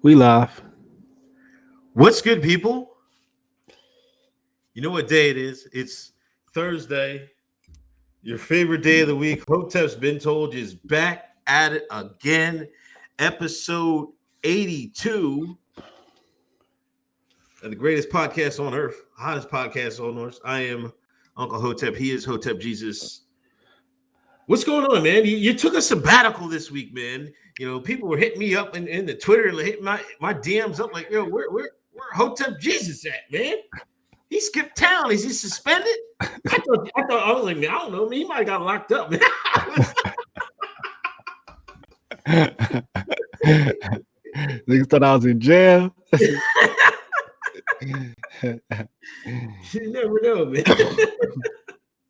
We live. What's good, people? You know what day it is? It's Thursday, your favorite day of the week. Hotep's Been Told is back at it again. Episode 82 of the greatest podcast on earth, hottest podcast on earth. I am Uncle Hotep. He is Hotep Jesus. What's going on, man? You took a sabbatical this week, man. You know, people were hitting me up in the Twitter and hitting my DMs up like, yo, where Hotep Jesus at, man? He skipped town. Is he suspended? I thought I was like, man, I don't know. He might have got locked up, man. Niggas thought I was in jail. You never know, man.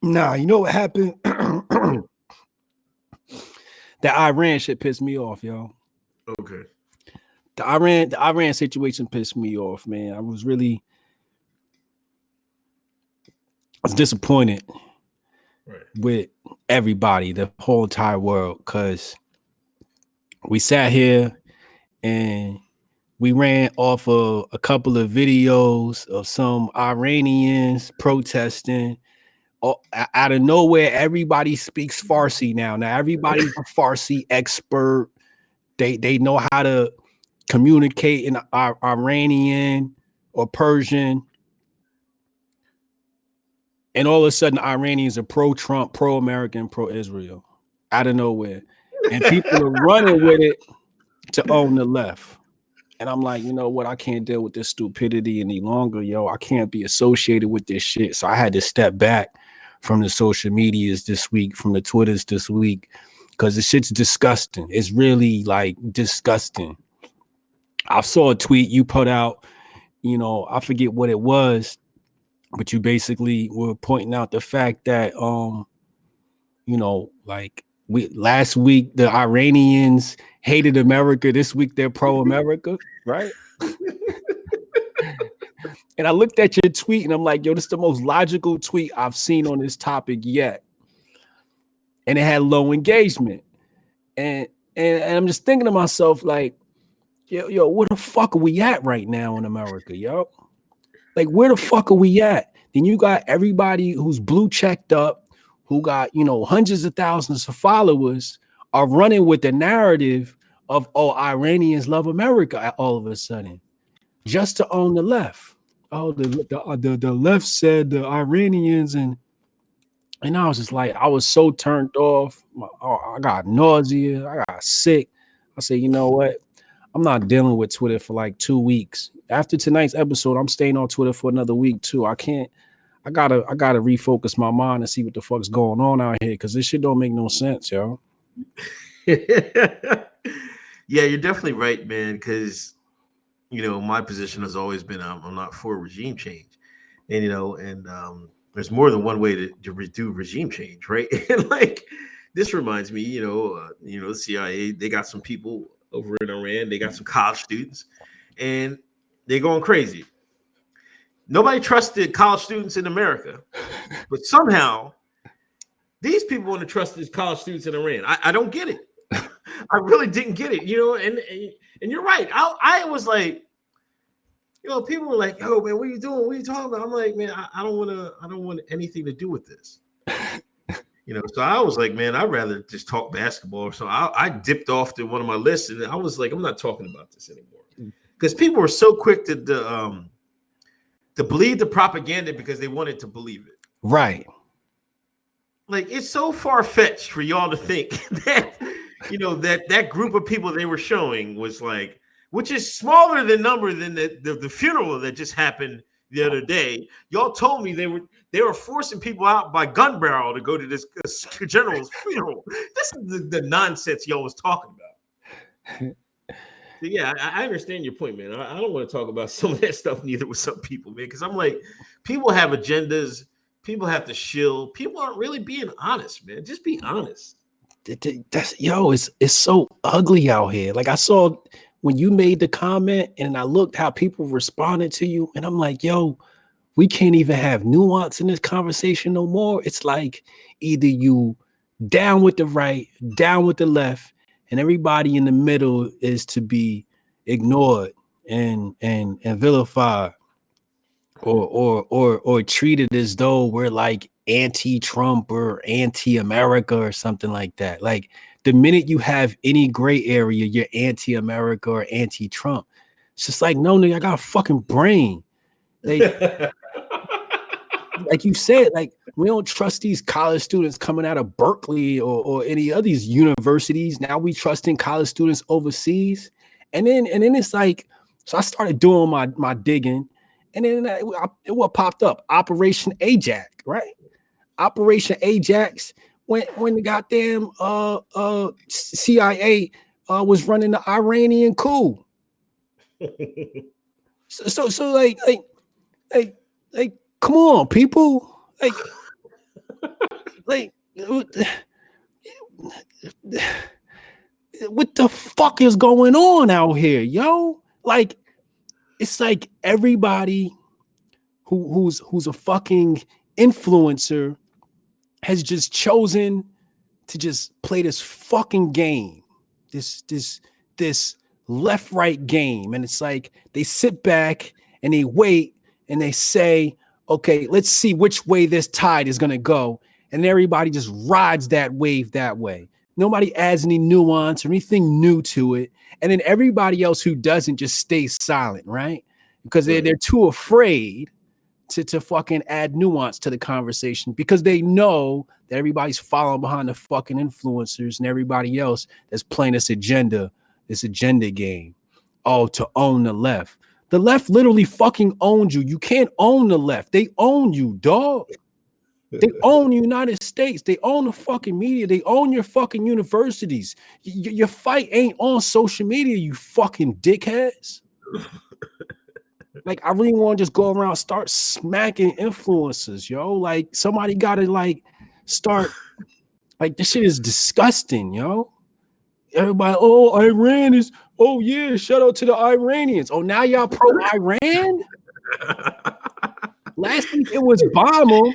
Nah, you know what happened? That Iran shit pissed me off, yo. Okay. The Iran situation pissed me off, man. I was disappointed with everybody, the whole entire world, because we sat here and we ran off of a couple of videos of some Iranians protesting. Out of nowhere, everybody speaks Farsi now. Now everybody's a Farsi expert. They know how to communicate in Iranian or Persian. And all of a sudden, Iranians are pro-Trump, pro-American, pro-Israel. Out of nowhere. And people are running with it to own the left. And I'm like, you know what? I can't deal with this stupidity any longer, yo. I can't be associated with this shit. So I had to step back from the social medias this week, from the Twitters this week, because the shit's disgusting. It's really like disgusting. I saw a tweet you put out, you know, I forget what it was, but you basically were pointing out the fact that, you know, like last week, the Iranians hated America. This week, they're pro-America, right? And I looked at your tweet and I'm like, yo, this is the most logical tweet I've seen on this topic yet. And it had low engagement. And I'm just thinking to myself, like, yo, where the fuck are we at right now in America, yo? Like, where the fuck are we at? Then you got everybody who's blue checked up, who got, you know, hundreds of thousands of followers are running with the narrative of, oh, Iranians love America all of a sudden, just to own the left. Oh, the left said the Iranians, and I was just like, I was so turned off. I got nausea. I got sick. I said, you know what? I'm not dealing with Twitter for like 2 weeks. After tonight's episode, I'm staying on Twitter for another week too. I gotta refocus my mind and see what the fuck's going on out here, because this shit don't make no sense, yo. Yeah, you're definitely right, man, because you know, my position has always been I'm not for regime change, and you know, and there's more than one way to do regime change, right? And like this reminds me, you know, the CIA, they got some people over in Iran, they got some college students, and they're going crazy. Nobody trusted college students in America, but somehow these people want to trust these college students in Iran. I don't get it. I really didn't get it, you know, and you're right. I was like, you know, people were like, "Yo, man, what are you doing? What are you talking about?" I'm like, man, I don't want anything to do with this. You know, so I was like, man, I'd rather just talk basketball. So I dipped off to one of my lists, and I was like, I'm not talking about this anymore, because people were so quick to believe the propaganda because they wanted to believe it. Right. Like, it's so far-fetched for y'all to think that, you know, that group of people they were showing was like, which is smaller than number than the funeral that just happened the other day. Y'all told me they were forcing people out by gun barrel to go to this general's funeral. This is the nonsense y'all was talking about. So yeah, I understand your point, man. I don't want to talk about some of that stuff neither with some people, man, because I'm like, people have agendas. People have to shill. People aren't really being honest, man. Just be honest. It's so ugly out here. Like, I saw when you made the comment and I looked how people responded to you, and I'm like, yo, we can't even have nuance in this conversation no more. It's like either you down with the right, down with the left, and everybody in the middle is to be ignored and vilified or treated as though we're like anti-Trump or anti-America or something like that. Like the minute you have any gray area, you're anti-America or anti-Trump. It's just like, no, nigga, I got a fucking brain. Like you said, like we don't trust these college students coming out of Berkeley or any of these universities. Now we trust in college students overseas. And then it's like, so I started doing my digging, and then what popped up? Operation Ajax, right? Operation Ajax, when the goddamn CIA was running the Iranian coup. So like come on, people. Like what the fuck is going on out here, yo? Like it's like everybody who's a fucking influencer has just chosen to just play this fucking game, this left-right game. And it's like they sit back and they wait and they say, okay, let's see which way this tide is going to go. And everybody just rides that wave that way. Nobody adds any nuance or anything new to it. And then everybody else who doesn't just stays silent, right? Because they're too afraid to fucking add nuance to the conversation, because they know that everybody's following behind the fucking influencers and everybody else that's playing this agenda game. Oh, to own the left. The left literally fucking owns you. You can't own the left. They own you, dog. They own the United States. They own the fucking media. They own your fucking universities. Your fight ain't on social media, you fucking dickheads. Like, I really want to just go around and start smacking influencers, yo. Like, somebody got to, like, start. Like, this shit is disgusting, yo. Everybody, oh, Iran is, oh, yeah, shout out to the Iranians. Oh, now y'all pro-Iran? Last week it was bomb them.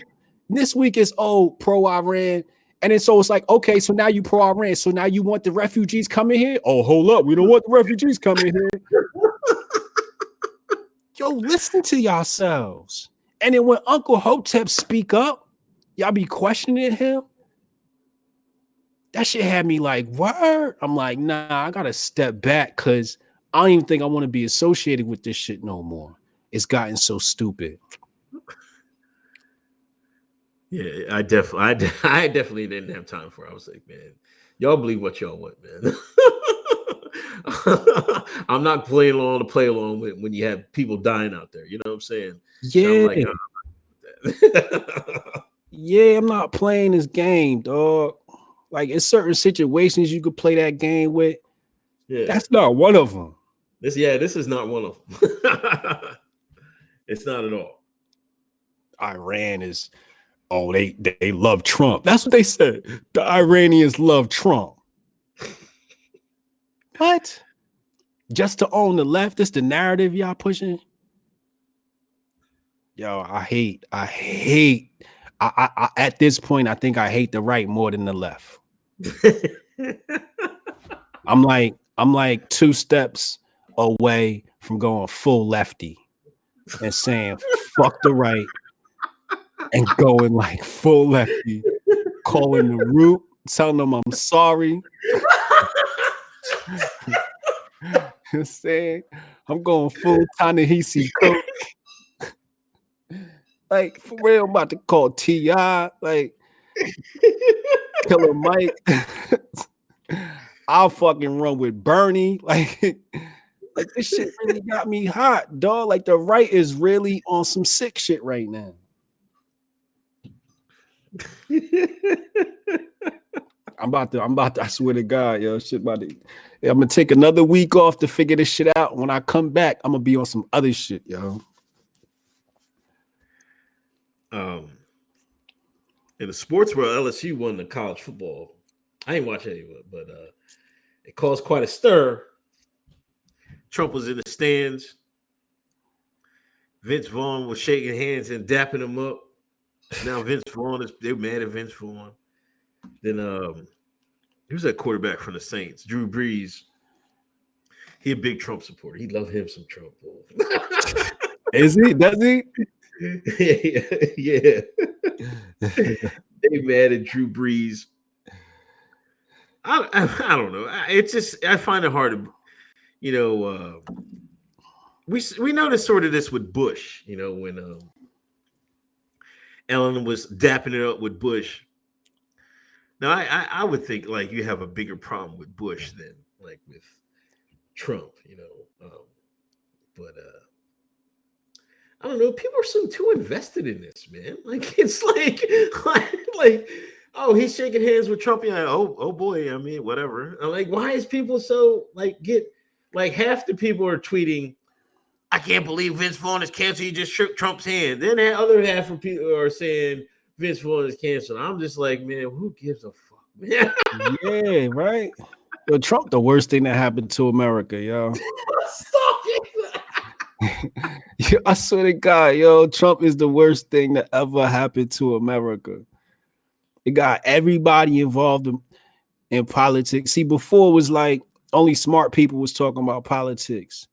This week is, oh, pro-Iran. And then so it's like, okay, so now you pro-Iran. So now you want the refugees coming here? Oh, hold up. We don't want the refugees coming here. Yo, listen to yourselves. And then when Uncle Hotep speak up, y'all be questioning him. That shit had me like, word? I'm like, nah, I gotta step back because I don't even think I want to be associated with this shit no more. It's gotten so stupid. Yeah, I definitely didn't have time for it. I was like, man, y'all believe what y'all want, man. I'm not playing along to play along with when you have people dying out there. You know what I'm saying? Yeah. I'm like, yeah, I'm not playing this game, dog. Like, in certain situations you could play that game with. Yeah. That's not one of them. This is not one of them. It's not at all. Iran is, oh, they love Trump. That's what they said. The Iranians love Trump. What? Just to own the left? This the narrative y'all pushing? Yo, I hate. I at this point, I think I hate the right more than the left. I'm like 2 steps away from going full lefty and saying fuck the right and going like full lefty, calling the root, telling them I'm sorry. You know saying I'm going full Ta-Nehisi Cook. Like, for real, I'm about to call T.I. like Killer Mike. I'll fucking run with Bernie. Like this shit really got me hot, dog. Like the right is really on some sick shit right now. I'm about to, I swear to God, yo, shit about to, I'm gonna take another week off to figure this shit out. When I come back, I'm gonna be on some other shit, yo. In the sports world, LSU won the college football. I ain't watch any of it, but it caused quite a stir. Trump was in the stands. Vince Vaughn was shaking hands and dapping him up. Now Vince Vaughn they're mad at Vince Vaughn. Then he was that quarterback from the Saints, Drew Brees. He a big Trump supporter. He love him some Trump. Is he? Does he? Yeah. They mad at Drew Brees. I don't know. It's just I find it hard to, you know. We noticed sort of this with Bush. You know, when Ellen was dapping it up with Bush. Now I would think like you have a bigger problem with Bush than like with Trump. You know, but I don't know. People are so too invested in this, man. Like it's like oh, he's shaking hands with Trump. Yeah, oh boy. I mean, whatever. I'm like, why is people so like get like half the people are tweeting, I can't believe Vince Vaughn is canceled. He just shook Trump's hand. Then the other half of people are saying Vince Vaughn is canceled. I'm just like, man, who gives a fuck, man? Yeah, right. Yo, Trump, the worst thing that happened to America, yo. Stop it. Yo, I swear to God, yo, Trump is the worst thing that ever happened to America. It got everybody involved in politics. See, before it was like only smart people was talking about politics.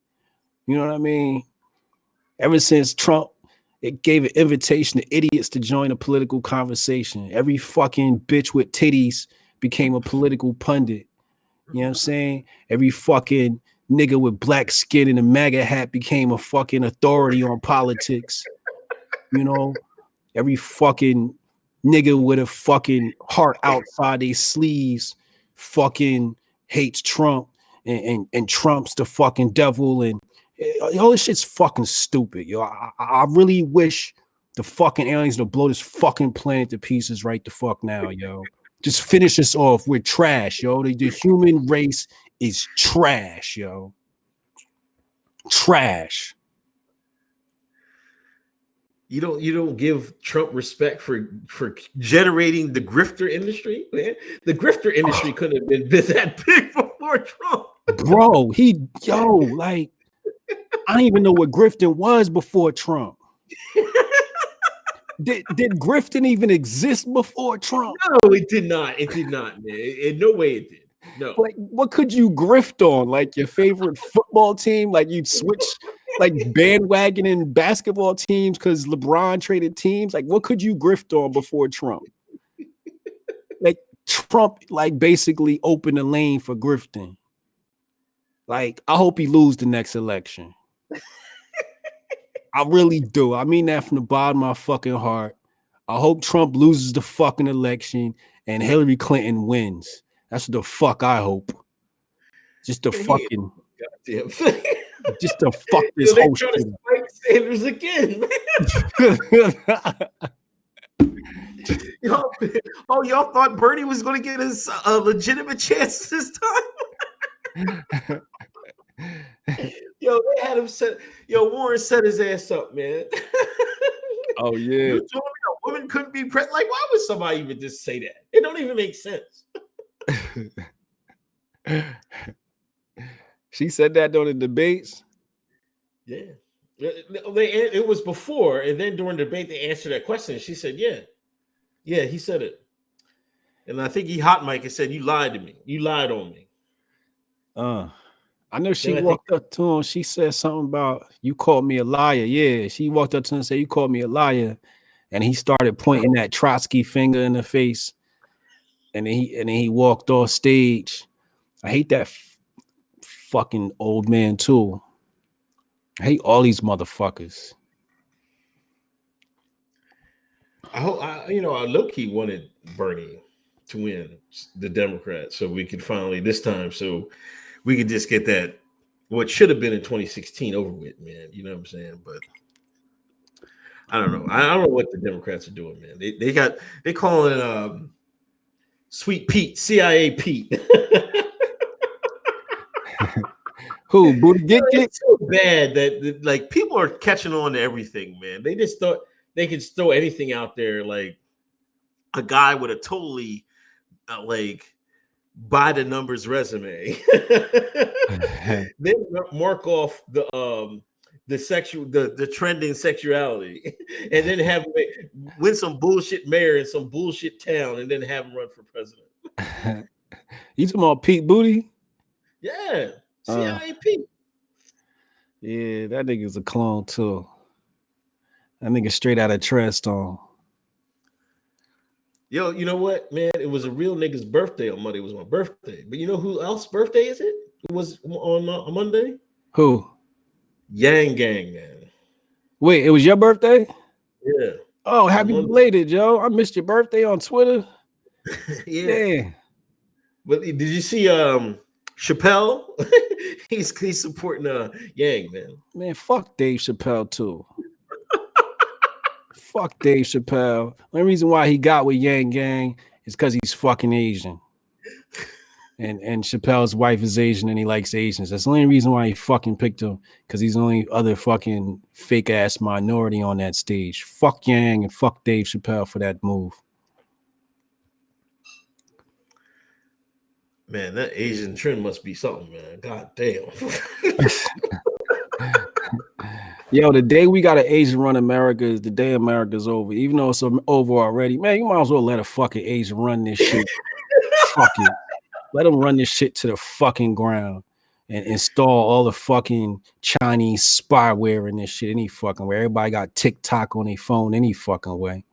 You know what I mean? Ever since Trump, it gave an invitation to idiots to join a political conversation. Every fucking bitch with titties became a political pundit. You know what I'm saying? Every fucking nigga with black skin and a MAGA hat became a fucking authority on politics. You know, every fucking nigga with a fucking heart outside their sleeves fucking hates Trump and Trump's the fucking devil and all this shit's fucking stupid, yo. I really wish the fucking aliens to blow this fucking planet to pieces right the fuck now, yo. Just finish this off. We're trash, yo. The human race is trash, yo. Trash. You don't give Trump respect for generating the grifter industry, man. The grifter industry couldn't have been that big before Trump, bro. Like I don't even know what grifting was before Trump. Did grifting even exist before Trump? No, it did not. It did not, man. In no way it did. No. Like, what could you grift on? Like your favorite football team? Like you'd switch like bandwagoning basketball teams because LeBron traded teams? Like, what could you grift on before Trump? Like Trump, like basically opened the lane for grifting. Like, I hope he lose the next election. I really do. I mean that from the bottom of my fucking heart. I hope Trump loses the fucking election and Hillary Clinton wins. That's what the fuck I hope. Just to fucking goddamn thing. Just to fuck this whole shit. Sanders again, man. Y'all thought Bernie was going to get his legitimate chance this time? Yo, they had him set. Yo, Warren set his ass up, man. Oh yeah. You told me a woman couldn't be pregnant. Like, why would somebody even just say that? It don't even make sense. She said that during the debates. Yeah, it was before, and then during the debate they answered that question. She said, "Yeah, he said it." And I think he hot mic and said, "You lied to me. You lied on me." I know she walked up to him. She said something about you called me a liar. Yeah, she walked up to him and said, "You called me a liar," and he started pointing that Trotsky finger in the face. And then he walked off stage. I hate that fucking old man too. I hate all these motherfuckers. I low-key wanted Bernie to win the Democrats so we could finally this time so we could just get that what should have been in 2016 over with, man. You know what I'm saying? But I don't know. I don't know what the Democrats are doing, man. They calling it Sweet Pete, CIA Pete. Who? Buttigieg? It's so bad that like people are catching on to everything, man. They just thought they could throw anything out there, like a guy with a totally like by the numbers resume. Then mark off the trending sexuality, and then have him win some bullshit mayor in some bullshit town, and then have him run for president. You talking about Pete Booty? Yeah. CIAP. Yeah, that nigga's a clone too. That nigga straight out of Treadstone. Yo, you know what, man? It was a real nigga's birthday on Monday. It was my birthday. But you know who else's birthday is it? It was on Monday? Who? Yang Gang, man. Wait, it was your birthday? Yeah. Oh, happy belated, Joe. I missed your birthday on Twitter. Yeah. But did you see Chappelle? he's supporting Yang, man. Man, fuck Dave Chappelle too. Fuck Dave Chappelle. The only reason why he got with Yang Gang is because he's fucking Asian. And Chappelle's wife is Asian and he likes Asians. That's the only reason why he fucking picked him, because he's the only other fucking fake ass minority on that stage. Fuck Yang and fuck Dave Chappelle for that move. Man, that Asian trend must be something, man. God damn. Yo, the day we got an Asian run America is the day America's over. Even though it's over already, man, you might as well let a fucking Asian run this shit. Fuck it. Let them run this shit to the fucking ground and install all the fucking Chinese spyware in this shit any fucking way. Everybody got TikTok on their phone any fucking way.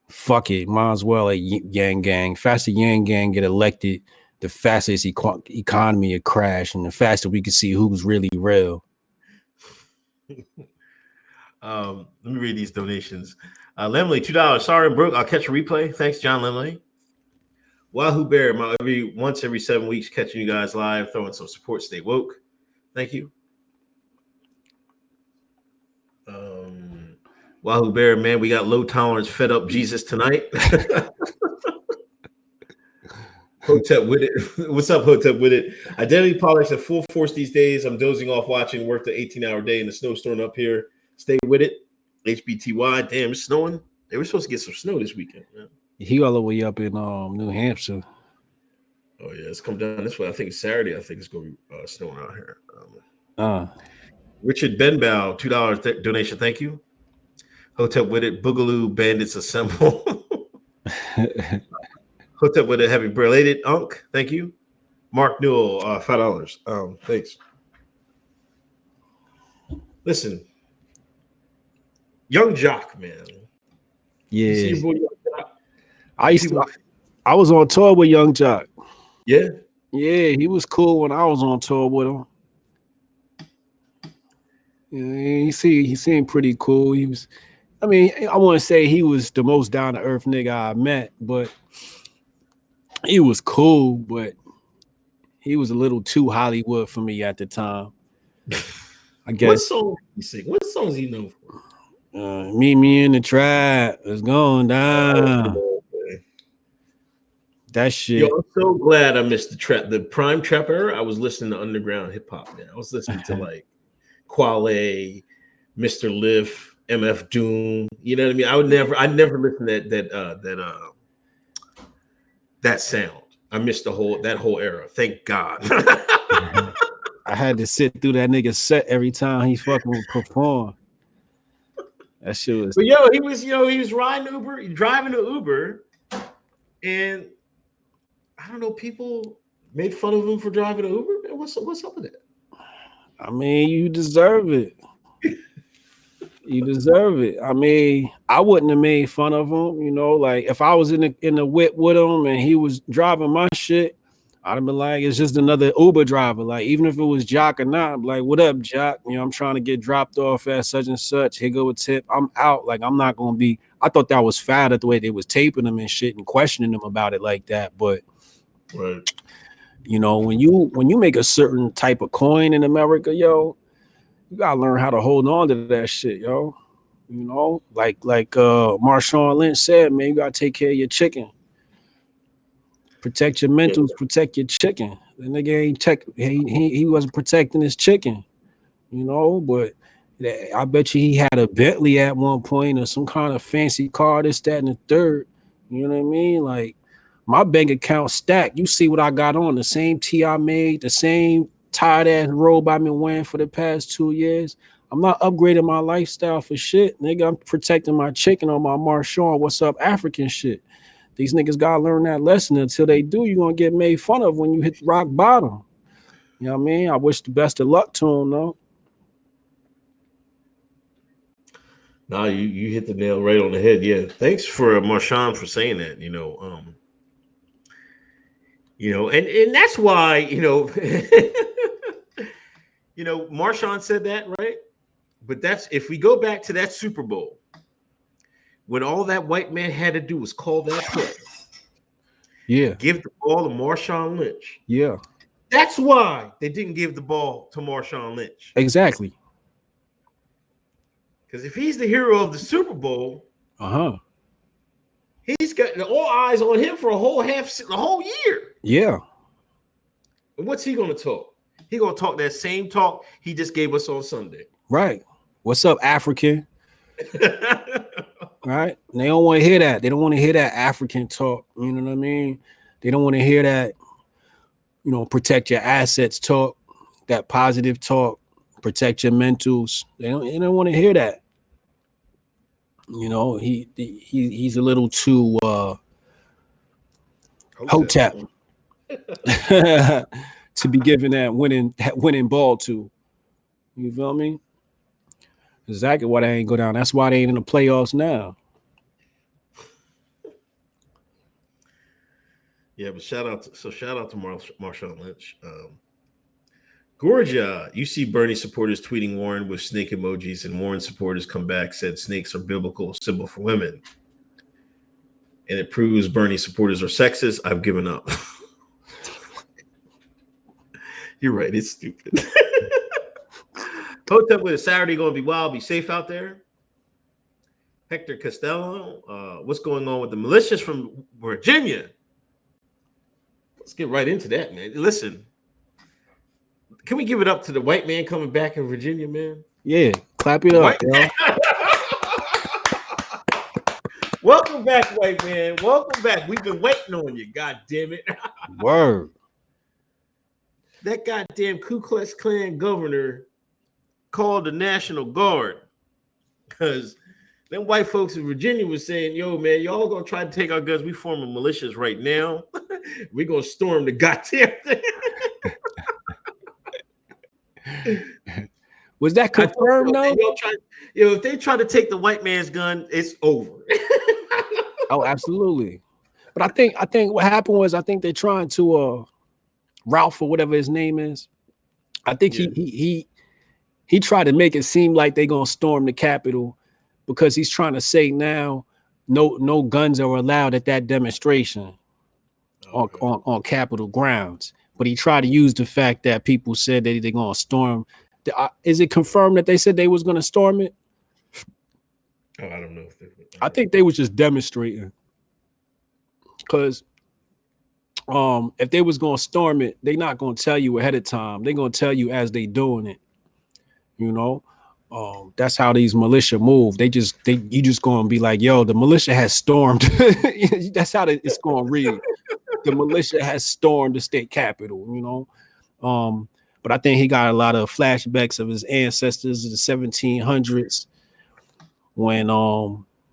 Fuck it. Might as well a Yang Gang. Faster Yang Gang get elected, the fastest economy will crash, and the faster we can see who's really real. Let me read these donations. Lemley, $2. Sorry, Brooke. I'll catch a replay. Thanks, John Lemley. Wahoo Bear, once every 7 weeks, catching you guys live, throwing some support. Stay woke. Thank you. Wahoo Bear, man, we got low tolerance, fed up Jesus tonight. Hotep with it. What's up, Hotep with it? Identity politics at full force these days. I'm dozing off watching, worked an 18-hour day in the snowstorm up here. Stay with it. HBTY. Damn, it's snowing. They were supposed to get some snow this weekend. Man. He all the way up in New Hampshire. Oh yeah, it's come down this way. I think it's Saturday. I think it's going to be snowing out here. Richard Benbow, $2 donation. Thank you. Hotep with it. Boogaloo bandits assemble. Hotep with it. Happy belated Unk. Thank you. Mark Newell, $5. Thanks. Listen, Young Jock, man. Yeah. You see your boy, Young Jock? I was on tour with Young Jock. Yeah. Yeah, he was cool when I was on tour with him. Yeah, he seemed pretty cool. He was, I mean, I want to say he was the most down to earth nigga I met, but he was cool, but he was a little too Hollywood for me at the time. I guess. What song he sing? What songs he know for? Meet me in the trap. It's going down. That shit. Yo, I'm so glad I missed the prime trap era. I was listening to underground hip hop, man. I was listening to like Quale, Mr. Liff, MF Doom. You know what I mean? I never listened to that sound. I missed that whole era. Thank God. I had to sit through that nigga set every time he fucking performed. That shit was. But he was riding Uber, driving an Uber, and I don't know, people made fun of him for driving an Uber. Man, what's up with that? I mean, you deserve it. You deserve it. I mean, I wouldn't have made fun of him, like if I was in the whip with him and he was driving my shit, I'd have been like, it's just another Uber driver. Like, even if it was Jock or not, I'm like, what up, Jock? I'm trying to get dropped off at such and such. Here go a tip. I'm out. Like, I'm not gonna be. I thought that was foul at the way they was taping him and shit and questioning him about it like that. But right. When you make a certain type of coin in America, you gotta learn how to hold on to that shit, like Marshawn Lynch said, man, you gotta take care of your chicken. Protect your mentals, protect your chicken. The nigga he wasn't protecting his chicken, but I bet you he had a Bentley at one point or some kind of fancy car, this, that, and the third. You know what I mean? Like, my bank account stacked. You see what I got on, the same tee I made, the same tired ass robe I've been wearing for the past 2 years. I'm not upgrading my lifestyle for shit, nigga. I'm protecting my chicken on my Marshawn What's Up African shit. These niggas gotta learn that lesson. Until they do, you're gonna get made fun of when you hit rock bottom. You know what I mean? I wish the best of luck to him, though. No, you hit the nail right on the head. Yeah, thanks for Marshawn for saying that. And that's why Marshawn said that, right? But that's if we go back to that Super Bowl when all that white man had to do was call that play, give the ball to Marshawn Lynch. Yeah, that's why they didn't give the ball to Marshawn Lynch. Exactly. Because if he's the hero of the Super Bowl, he's got all eyes on him for the whole year. Yeah. And what's he going to talk? He going to talk that same talk he just gave us on Sunday. Right. What's up, African? Right. And they don't want to hear that. They don't want to hear that African talk. You know what I mean? They don't want to hear that, protect your assets talk, that positive talk, protect your mentals. They don't want to hear that. He's a little too Hotep to be given that winning ball to. You feel me? Exactly why they ain't go down. That's why they ain't in the playoffs now. Yeah, but shout out to Marshawn Lynch. Georgia, you see Bernie supporters tweeting Warren with snake emojis, and Warren supporters come back, said snakes are biblical symbol for women. And it proves Bernie supporters are sexist. I've given up. You're right. It's stupid. Hotep with a Saturday going to be wild. Be safe out there. Hector Costello. What's going on with the militias from Virginia? Let's get right into that, man. Listen. Can we give it up to the white man coming back in Virginia, man? Yeah, clap it up, yo. Welcome back, white man. Welcome back. We've been waiting on you, god damn it. Word. That goddamn Ku Klux Klan governor called the National Guard because them white folks in Virginia was saying, yo, man, y'all gonna try to take our guns. We forming militias right now. We're gonna storm the goddamn thing. Was that confirmed though? If they try to take the white man's gun, it's over. Oh, absolutely. But I think what happened was I think they're trying to Ralph or whatever his name is. I think he tried to make it seem like they're gonna storm the Capitol because he's trying to say now no guns are allowed at that demonstration on Capitol grounds. But he tried to use the fact that people said that they're gonna storm. Is it confirmed that they said they was gonna storm it? Oh, I don't know. I think they was just demonstrating. Because if they was gonna storm it, they're not gonna tell you ahead of time. They're gonna tell you as they doing it. That's how these militia move. You just gonna be like, yo, the militia has stormed. That's how it's gonna read. The militia has stormed the state capitol, but I think he got a lot of flashbacks of his ancestors in the 1700s when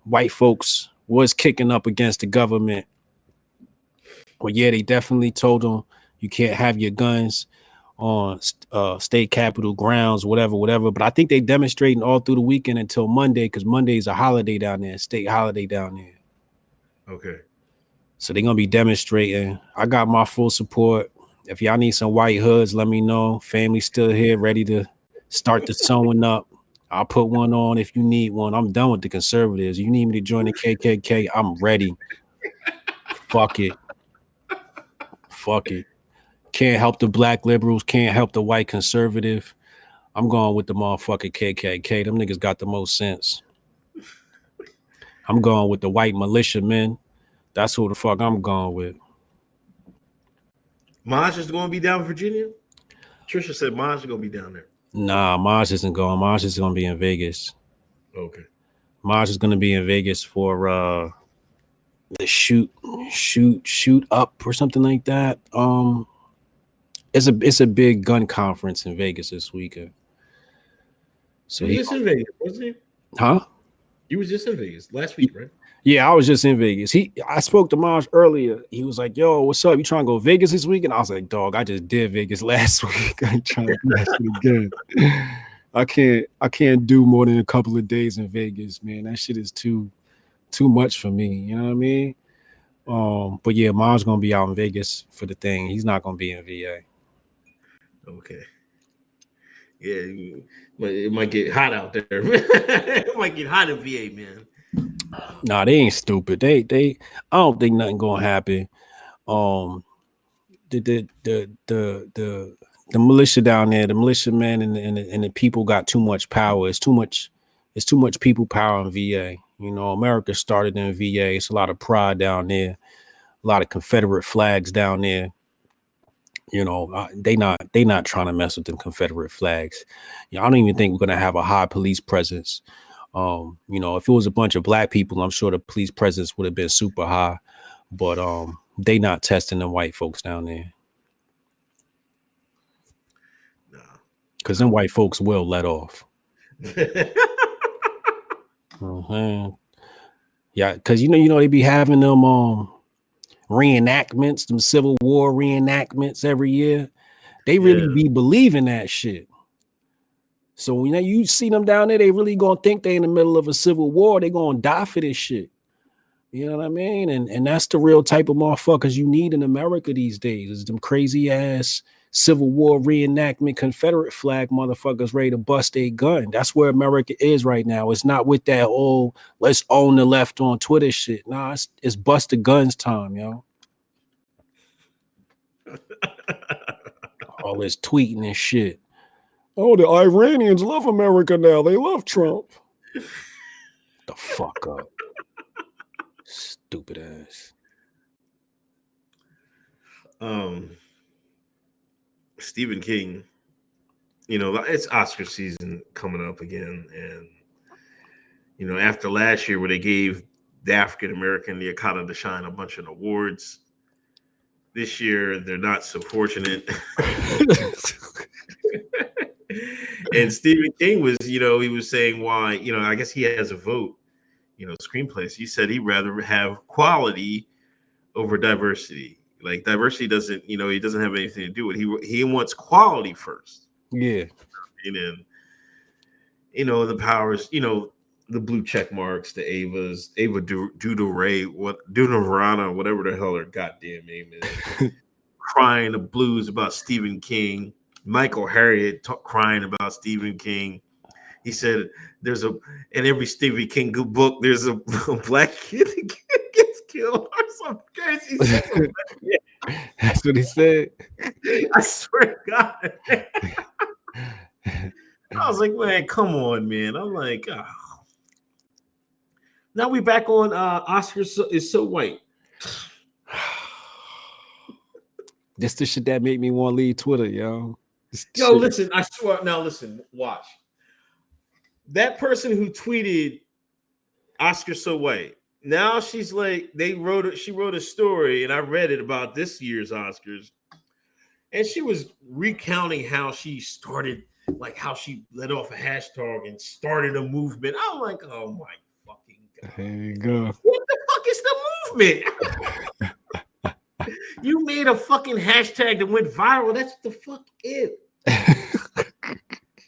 white folks was kicking up against the government. Well, yeah, they definitely told them you can't have your guns on state capitol grounds, whatever. But I think they demonstrating all through the weekend until Monday because Monday is a holiday down there, state holiday down there. Okay. So they're going to be demonstrating. I got my full support. If y'all need some white hoods, let me know. Family's still here, ready to start the sewing up. I'll put one on if you need one. I'm done with the conservatives. You need me to join the KKK? I'm ready. Fuck it. Can't help the black liberals. Can't help the white conservative. I'm going with the motherfucking KKK. Them niggas got the most sense. I'm going with the white militiamen. That's who the fuck I'm going with. Maj is going to be down in Virginia? Trisha said Maj is going to be down there. Nah, Maj isn't going. Maj is going to be in Vegas. Okay. Maj is going to be in Vegas for the shoot up or something like that. It's a big gun conference in Vegas this weekend. So he was in Vegas, wasn't he? Huh? You was just in Vegas last week, right? Yeah, I was just in Vegas. I spoke to Maj earlier. He was like, "Yo, what's up? You trying to go Vegas this week?" And I was like, "Dog, I just did Vegas last week. I ain't trying to do that shit again. I can't do more than a couple of days in Vegas, man. That shit is too much for me. You know what I mean? But yeah, Maj gonna be out in Vegas for the thing. He's not gonna be in VA. Okay. Yeah, it might get hot out there. It might get hot in VA, man. Nah, they ain't stupid. They I don't think nothing gonna happen. The militia down there, the militiamen and the people got too much power. It's too much people power in VA. You know, America started in VA. It's a lot of pride down there, a lot of Confederate flags down there. You know, they not trying to mess with them Confederate flags. You know, I don't even think we're gonna have a high police presence. You know, if it was a bunch of black people, I'm sure the police presence would have been super high. But they not testing the white folks down there. No. Because them white folks will let off. Yeah, because you know they be having them reenactments, them Civil War reenactments every year. They really be believing that shit. So you know you see them down there, they really gonna think they in the middle of a civil war. They gonna die for this shit. You know what I mean? And that's the real type of motherfuckers you need in America these days. Is them crazy ass Civil War reenactment Confederate flag motherfuckers ready to bust a gun. That's where America is right now. It's not with that old let's own the left on Twitter shit. Nah, it's bust the guns time, yo. All this tweeting and shit. Oh, the Iranians love America now. They love Trump. The fuck up. Stupid ass. Stephen King, you know, it's Oscar season coming up again. And, you know, after last year where they gave the African American, the Akata Deshaun, a bunch of awards, this year they're not so fortunate. And Stephen King was, you know, he was saying why, you know, I guess he has a vote, you know, screenplays. He said he'd rather have quality over diversity. Like diversity doesn't, you know, he doesn't have anything to do with it. He wants quality first. Yeah. And then, you know, the powers, you know, the blue check marks, the Ava Dudorana, whatever the hell her goddamn name is, crying the blues about Stephen King. Michael Harriot crying about Stephen King. He said in every Stephen King good book, there's a black kid that gets killed or something crazy. That's what he said. I swear to God. I was like, man, come on, man. I'm like, oh. Now we back on Oscar is so white. This the shit that made me want to leave Twitter, yo. Yo, listen, I swear. Now listen, watch. That person who tweeted Oscar so white. Now she's like, she wrote a story, and I read it about this year's Oscars. And she was recounting how she started, like how she let off a hashtag and started a movement. I'm like, oh my fucking God. There you go. What the fuck is the movement? You made a fucking hashtag that went viral. That's the fuck it.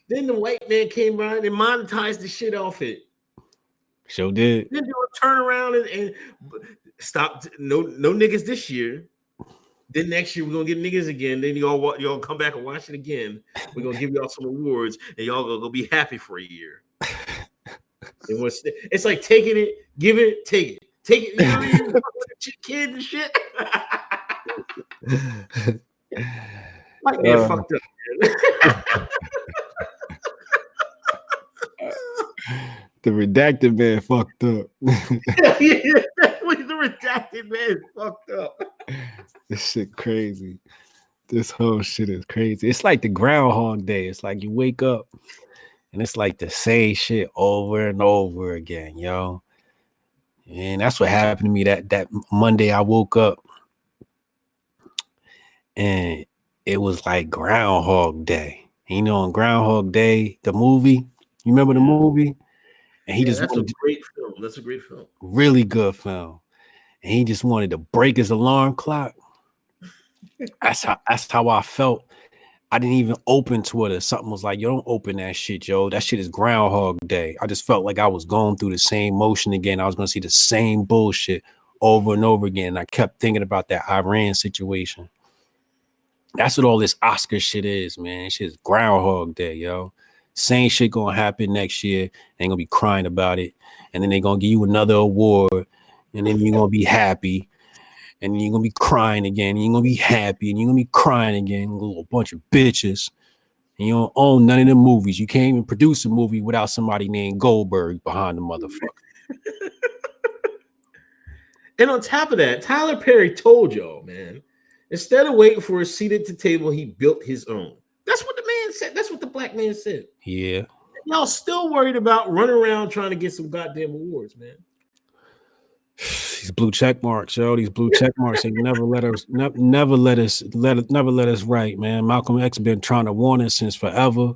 Then the white man came around and monetized the shit off it. Sure did. Then they will turn around and stop. No niggas this year. Then next year we're gonna get niggas again. Then y'all come back and watch it again. We're gonna give y'all some awards, and y'all gonna be happy for a year. It's like taking it, give it, take it, take it. You know, you kid and shit. Like man, fucked up. The redacted man fucked up. Yeah, the redacted man fucked up. This shit crazy. This whole shit is crazy. It's like the Groundhog Day. It's like you wake up and it's like the same shit over and over again, yo. And that's what happened to me that Monday. I woke up and it was like Groundhog Day. You know, on Groundhog Day, the movie. You remember the movie? And he just that's a wanted great film. That's a great film. really good film. And he just wanted to break his alarm clock. That's how I felt. I didn't even open Twitter. Something was like, yo, don't open that shit, yo. That shit is Groundhog Day. I just felt like I was going through the same motion again. I was going to see the same bullshit over and over again. I kept thinking about that Iran situation. That's what all this Oscar shit is, man. Shit's Groundhog Day, yo. Same shit gonna happen next year. They ain't gonna be crying about it. And then they gonna give you another award. And then you're gonna be happy. And you're gonna be crying again. And you're gonna be happy. And you're gonna be crying again. A little bunch of bitches. And you don't own none of the movies. You can't even produce a movie without somebody named Goldberg behind the motherfucker. And on top of that, Tyler Perry told y'all, man, instead of waiting for a seat at the table, he built his own. That's what the man said. That's what the black man said. Yeah. Y'all still worried about running around trying to get some goddamn awards, man. These blue check marks, yo. These blue check marks, they never let us right, man. Malcolm X been trying to warn us since forever.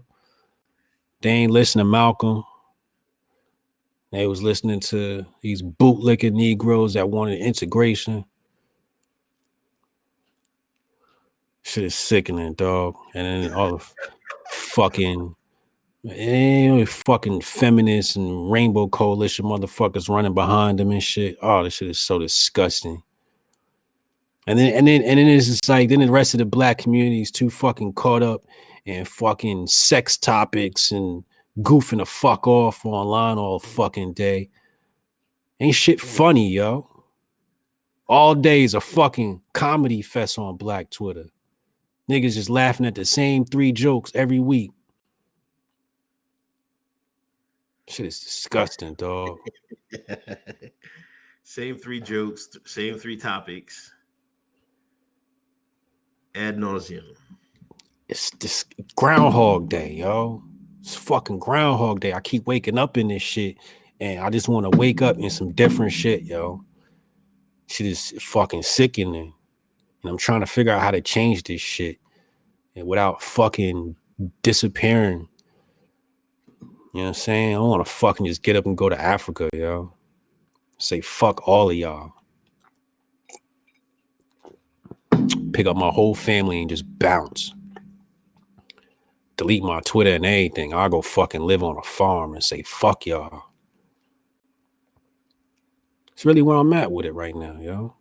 They ain't listening to Malcolm. They was listening to these bootlicking Negroes that wanted integration. Shit is sickening, dog. And then all the fucking feminists and Rainbow Coalition motherfuckers running behind them and shit. Oh, this shit is so disgusting. And then it's just like, then the rest of the black community is too fucking caught up in fucking sex topics and goofing the fuck off online all fucking day. Ain't shit funny, yo. All day is a fucking comedy fest on black Twitter. Niggas just laughing at the same 3 jokes every week. Shit is disgusting, dog. Same 3 jokes, same 3 topics. Ad nauseum. It's this Groundhog Day, yo. It's fucking Groundhog Day. I keep waking up in this shit, and I just want to wake up in some different shit, yo. Shit is fucking sickening. And I'm trying to figure out how to change this shit and without fucking disappearing. You know what I'm saying? I want to fucking just get up and go to Africa, yo. Say fuck all of y'all. Pick up my whole family and just bounce. Delete my Twitter and everything. I'll go fucking live on a farm and say fuck y'all. It's really where I'm at with it right now, yo.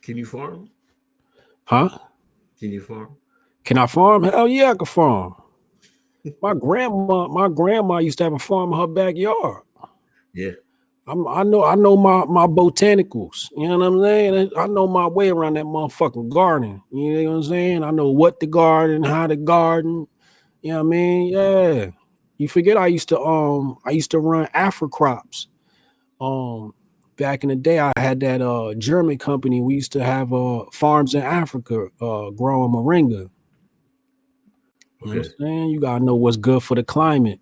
Can you farm? Huh? Can you farm? Can I farm? Hell yeah, I can farm. My grandma used to have a farm in her backyard. Yeah. I know my botanicals. You know what I'm saying? I know my way around that motherfucking garden. You know what I'm saying? I know what to garden, how to garden. You know what I mean? Yeah. You forget I used to run Afro crops. Back in the day, I had that German company. We used to have farms in Africa growing moringa. You know what I'm saying? You gotta know what's good for the climate.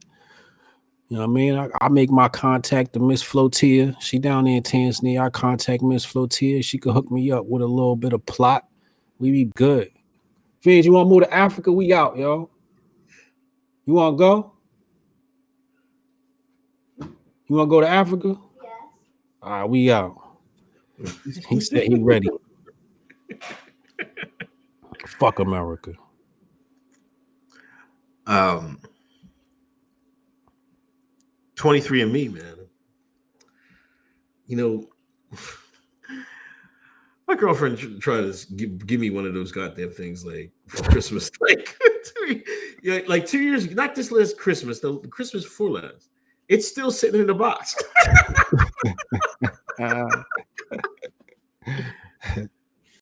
You know what I mean? I make my contact to Miss Flotia. She down there in Tanzania. I contact Miss Flotia. She could hook me up with a little bit of plot. We be good. Fiends, you want to move to Africa? We out, yo. You want to go? You want to go to Africa? Yes. All right, we out. He said he ready. Fuck America. 23andMe, man. You know, my girlfriend tried to give me one of those goddamn things like for Christmas, like 2 years ago, not this last Christmas, the Christmas before last. It's still sitting in the box.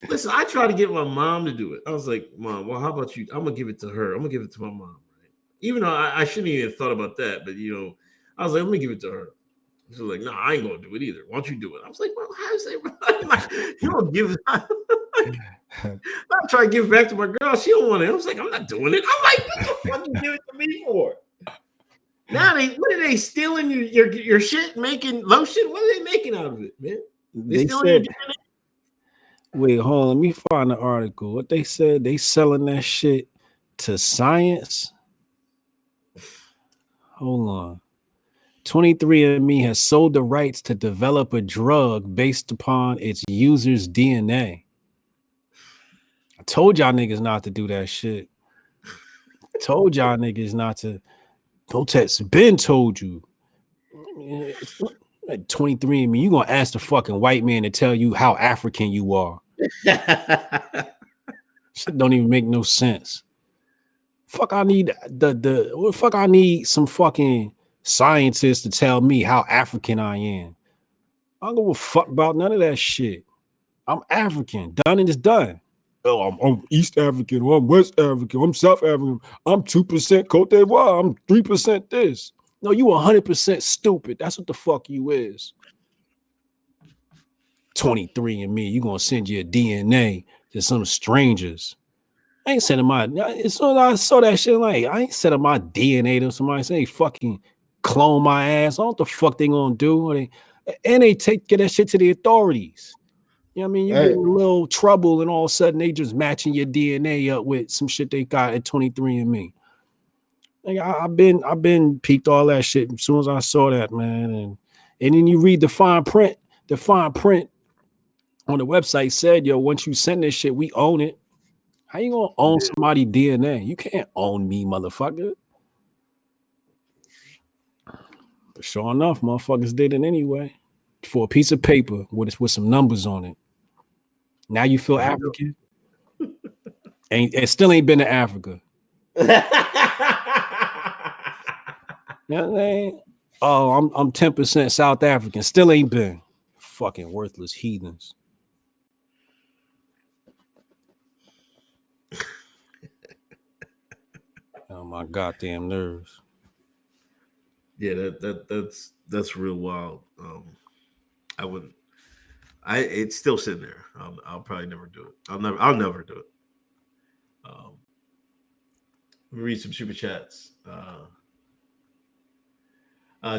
Listen, I tried to get my mom to do it. I was like, Mom, well, how about you? I'm gonna give it to her. I'm gonna give it to my mom, right? Even though I shouldn't even have thought about that, but I was like, let me give it to her. She was like, no, I ain't gonna do it either. Why don't you do it? I was like, well, how is that? You don't give it. I'm trying to give it back to my girl. She don't want it. I was like, I'm not doing it. I'm like, what the fuck you give it to me for? Now what are they stealing your shit, making lotion? What are they making out of it, man? They said, wait, hold on, let me find the article. What they said, they selling that shit to science. Hold on. 23andMe has sold the rights to develop a drug based upon its user's DNA. I told y'all niggas not to do that shit. Told y'all niggas not to. Hoteps been told you. 23andMe, you gonna ask the fucking white man to tell you how African you are. Shit don't even make no sense. Fuck, I need fuck I need some fucking scientists to tell me how African I am. I don't give a fuck about none of that shit. I'm African. Done and it's done. Oh, I'm East African, or I'm West African, I'm South African, I'm 2% Cote d'Ivoire, I'm 3% this. No, you 100% stupid. That's what the fuck you is. 23andMe, you gonna send your DNA to some strangers. I ain't sending my, as soon as I saw that shit, like, I ain't sending my DNA to somebody say fucking clone my ass. I don't know what the fuck they gonna do. And they get that shit to the authorities. You know what I mean? You get in a little trouble and all of a sudden they just matching your DNA up with some shit they got at 23andMe. Like, I've been peeked all that shit as soon as I saw that, man. And then you read the fine print. The fine print on the website said, yo, once you send this shit, we own it. How you gonna own somebody's DNA? You can't own me, motherfucker. But sure enough, motherfuckers did it anyway. For a piece of paper with some numbers on it. Now you feel African? It still ain't been to Africa. You know what I mean? Oh, I'm 10% South African. Still ain't been. Fucking worthless heathens. Oh my goddamn nerves. Yeah, that's real wild. I wouldn't. It's still sitting there. I'll probably never do it. I'll never do it. Let me read some super chats.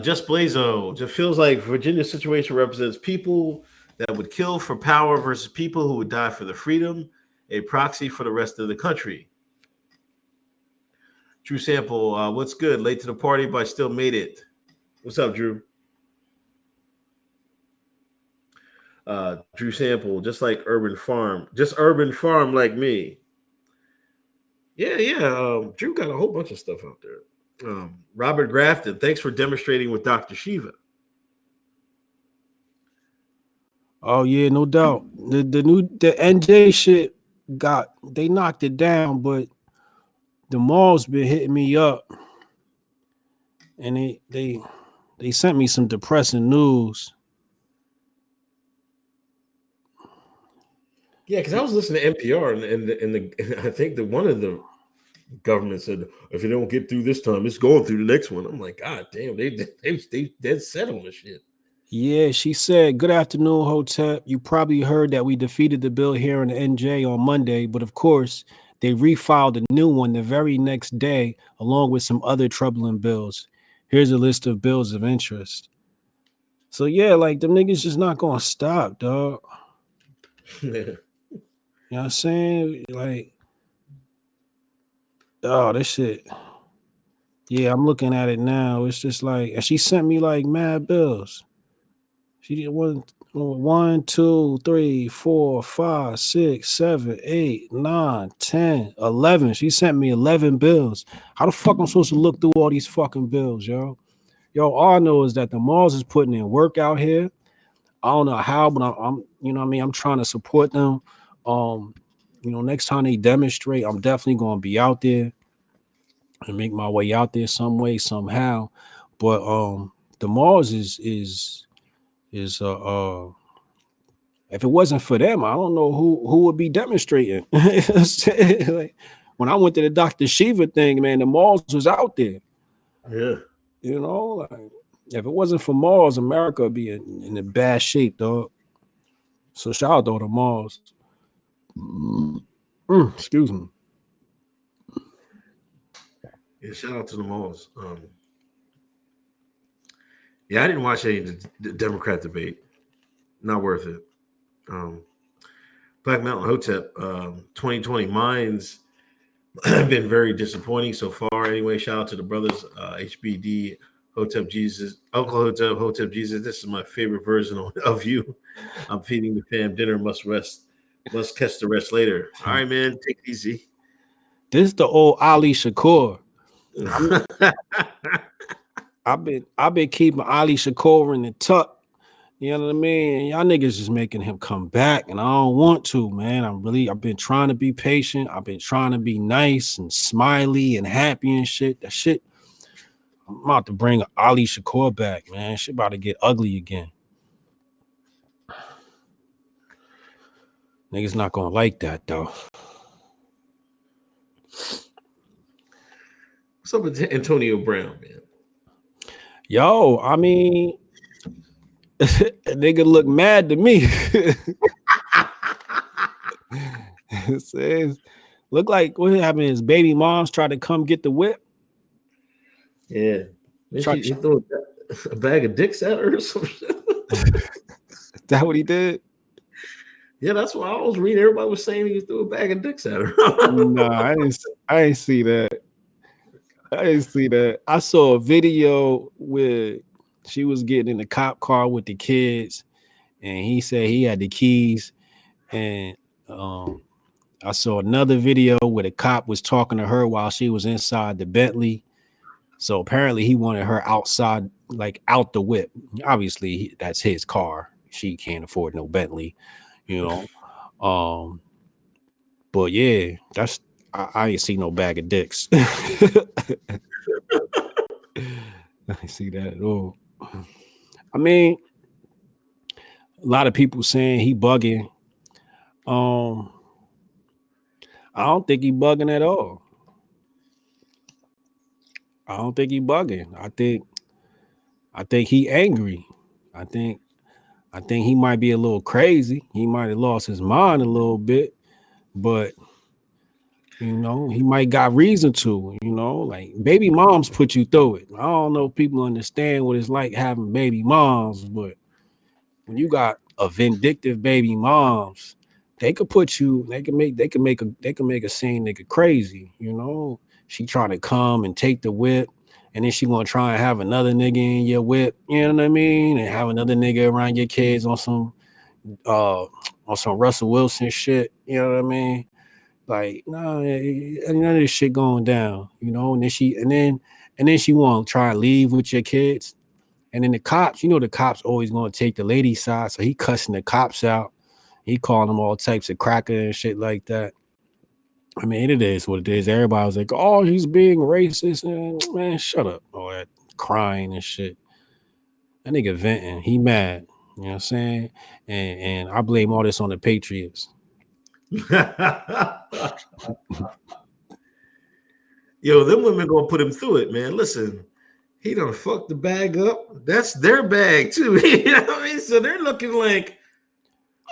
Just Blazo. Just feels like Virginia's situation represents people that would kill for power versus people who would die for the freedom, a proxy for the rest of the country. Drew Sample, what's good? Late to the party, but I still made it. What's up, Drew? Drew Sample, just like Urban Farm. Just Urban Farm like me. Yeah. Drew got a whole bunch of stuff out there. Robert Grafton, thanks for demonstrating with Dr. Shiva. Oh yeah, no doubt. The NJ shit they knocked it down, but the mall's been hitting me up, and they sent me some depressing news. Yeah, because I was listening to NPR, and I think that one of the government said, if you don't get through this time, it's going through the next one. I'm like, God damn, they dead set on this shit. Yeah, she said, good afternoon, Hotep. You probably heard that we defeated the bill here in the NJ on Monday, but of course, they refiled a new one the very next day, along with some other troubling bills. Here's a list of bills of interest. So yeah, like them niggas just not gonna stop, dog. You know what I'm saying? Like, oh, this shit. Yeah, I'm looking at it now. It's just like, and she sent me like mad bills. She did 1, 2, 3, 4, 5, 6, 7, 8, 9, 10, 11. She sent me 11 bills. How the fuck am I supposed to look through all these fucking bills, yo? Yo, all I know is that the malls is putting in work out here. I don't know how, but I'm you know what I mean? I'm trying to support them. Next time they demonstrate, I'm definitely gonna be out there and make my way out there some way, somehow. But the malls is if it wasn't for them, I don't know who would be demonstrating. Like, when I went to the Dr. Shiva thing, man, the malls was out there. Yeah. You know, like, if it wasn't for malls, America would be in a bad shape, dog. So shout out to the malls. Excuse me. Yeah, shout out to the malls. Yeah, I didn't watch any the Democrat debate. Not worth it. Black Mountain Hotep, 2020 Minds been very disappointing so far. Anyway, shout out to the brothers, HBD, Hotep Jesus, Uncle Hotep, Hotep Jesus. This is my favorite version of you. I'm feeding the fam dinner. Must rest. Must catch the rest later. All right, man. Take it easy. This is the old Ali Shakur. I've been keeping Ali Shakur in the tuck. You know what I mean? Y'all niggas just making him come back, and I don't want to, man. I've been trying to be patient. I've been trying to be nice and smiley and happy and shit. That shit, I'm about to bring Ali Shakur back, man. Shit about to get ugly again. Niggas not gonna like that though. What's up with Antonio Brown, man? Yo, I mean, a nigga look mad to me. It says, look like what happened? His baby moms tried to come get the whip. Yeah, he threw a bag of dicks at her or some shit. Is that what he did? Yeah, that's what I was reading. Everybody was saying he threw a bag of dicks at her. No, I didn't see that. I didn't see that. I saw a video where she was getting in the cop car with the kids, and he said he had the keys. And I saw another video where the cop was talking to her while she was inside the Bentley. So apparently he wanted her outside, like out the whip. Obviously, that's his car. She can't afford no Bentley, you know. But yeah, that's I ain't see no bag of dicks. I ain't see that at all. I mean, a lot of people saying he bugging. I don't think he bugging at all. I don't think he bugging. I think he angry. I think he might be a little crazy. He might have lost his mind a little bit, but you know, he might got reason to, you know, like baby moms put you through it. I don't know if people understand what it's like having baby moms, but when you got a vindictive baby moms, they could put you, they can make a sane nigga crazy, you know. She trying to come and take the whip, and then she gonna try and have another nigga in your whip, you know what I mean? And have another nigga around your kids on some Russell Wilson shit, you know what I mean? Like, no, none of this shit going down, you know. And then she want to try and leave with your kids. And then the cops, you know, the cops always going to take the lady's side. So he cussing the cops out. He calling them all types of cracker and shit like that. I mean, it is what it is. Everybody was like, oh, he's being racist. And man, shut up. All that crying and shit. That nigga venting. He mad. You know what I'm saying? And I blame all this on the Patriots. Yo, them women gonna put him through it, man. Listen, he done fucked the bag up. That's their bag too. You know what I mean? So they're looking like,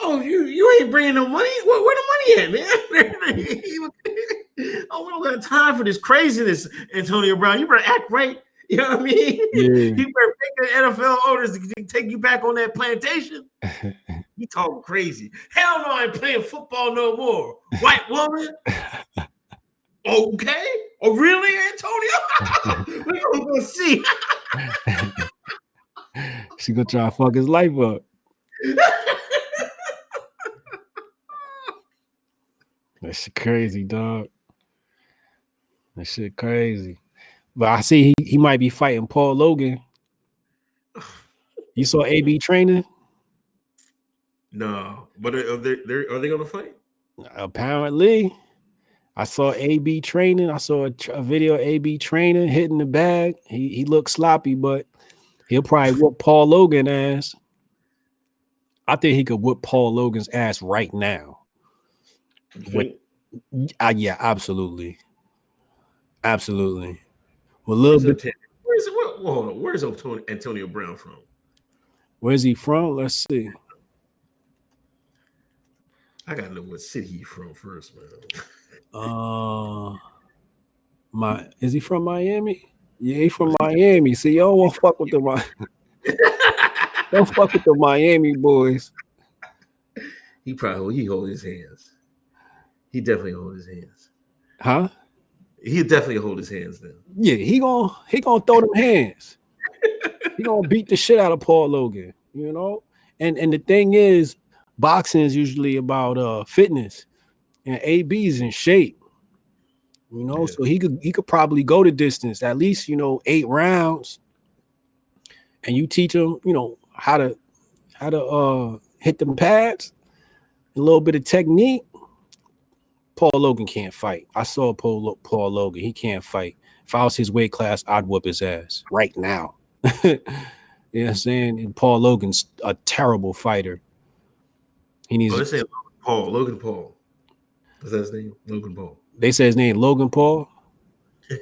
oh, you ain't bringing no money. Where the money at, man? Oh, we don't got time for this craziness, Antonio Brown. You better act right. You know what I mean? Yeah. You better pick the NFL owners to take you back on that plantation. You talking crazy. Hell no, I ain't playing football no more. White woman. Okay. Oh, really, Antonio? We're gonna see. She gonna try to fuck his life up. That shit crazy, dog. That shit crazy. But I see he might be fighting Paul Logan. You saw AB training? No, but are they gonna fight? Apparently. I saw AB training. I saw a video of AB training, hitting the bag. He looked sloppy, but he'll probably whoop Paul Logan ass. I think he could whoop Paul Logan's ass right now. Yeah, absolutely. Absolutely. Well, a little bit. Where's Antonio Brown from? Where's he from? Let's see. I gotta know what city he's from first, man. Is he from Miami? Yeah, he's from Miami. See, y'all won't fuck with the don't fuck with the Miami boys. He hold his hands. He definitely hold his hands. Huh? He'll definitely hold his hands then. Yeah, he gonna throw them hands. He gonna beat the shit out of Paul Logan, you know. And the thing is, boxing is usually about fitness, and AB's in shape, you know. Yeah. So he could probably go the distance, at least 8 rounds, and you teach him, how to hit them pads, a little bit of technique. Paul Logan can't fight. I saw Paul Logan. He can't fight. If I was his weight class, I'd whoop his ass right now. You know what I'm saying? And Paul Logan's a terrible fighter. He needs. They say Logan Paul. Is that his name? Logan Paul. They say his name Logan Paul. Yeah.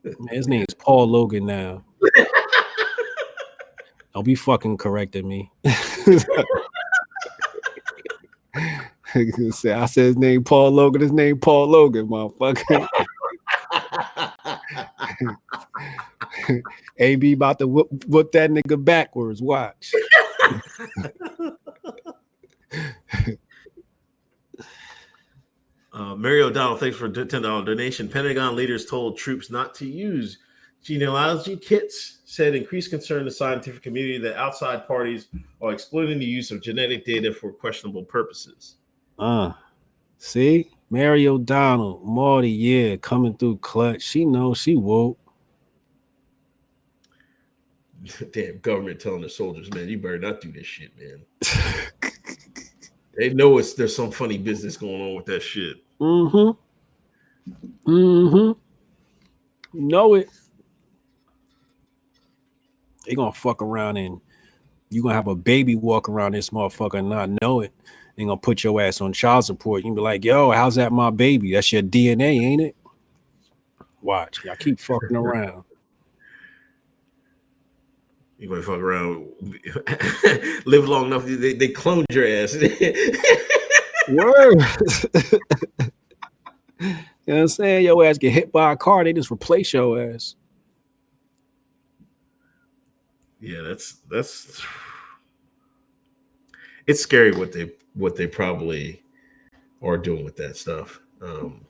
Man, his name is Paul Logan now. Don't be fucking correcting me. I said his name Paul Logan. His name Paul Logan, motherfucker. AB about to whoop that nigga backwards. Watch. Mary O'Donnell, thanks for $10 donation. Pentagon leaders told troops not to use genealogy kits, said increased concern in the scientific community that outside parties are exploiting the use of genetic data for questionable purposes. See? Mary O'Donnell, Marty, yeah, coming through clutch. She knows she woke. Damn government telling the soldiers, man, you better not do this shit, man. They know there's some funny business going on with that shit. You know it. They gonna fuck around and you gonna have a baby walk around this motherfucker and not know it. They gonna put your ass on child support. You can be like, yo, how's that my baby? That's your DNA, ain't it? Watch. Y'all keep fucking around. You gonna fuck around, live long enough, they cloned your ass. Word. You know what I'm saying? Your ass get hit by a car, they just replace your ass. Yeah, that's it's scary what they probably are doing with that stuff. I don't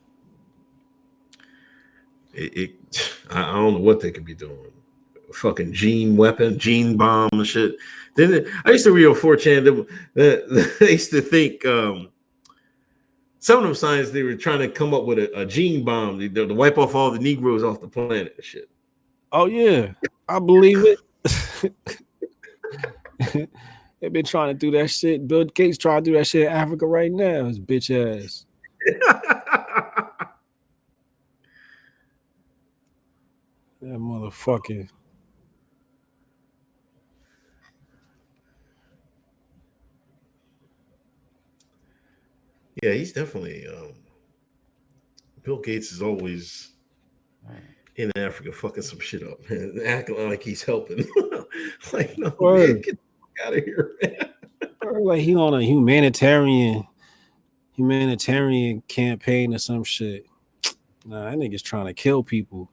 know what they could be doing. Fucking gene weapon, gene bomb and shit. Then I used to read on 4chan that they used to think some of them scientists, they were trying to come up with a gene bomb to wipe off all the Negroes off the planet and shit. Oh yeah, I believe it. They've been trying to do that shit. Bill Gates trying to do that shit in Africa right now. His bitch ass. That motherfucker. Yeah, he's definitely Bill Gates is always in Africa fucking some shit up, man. Acting like he's helping. Like, no, man, get the fuck out of here, man. Like he on a humanitarian campaign or some shit. Nah, that nigga's trying to kill people.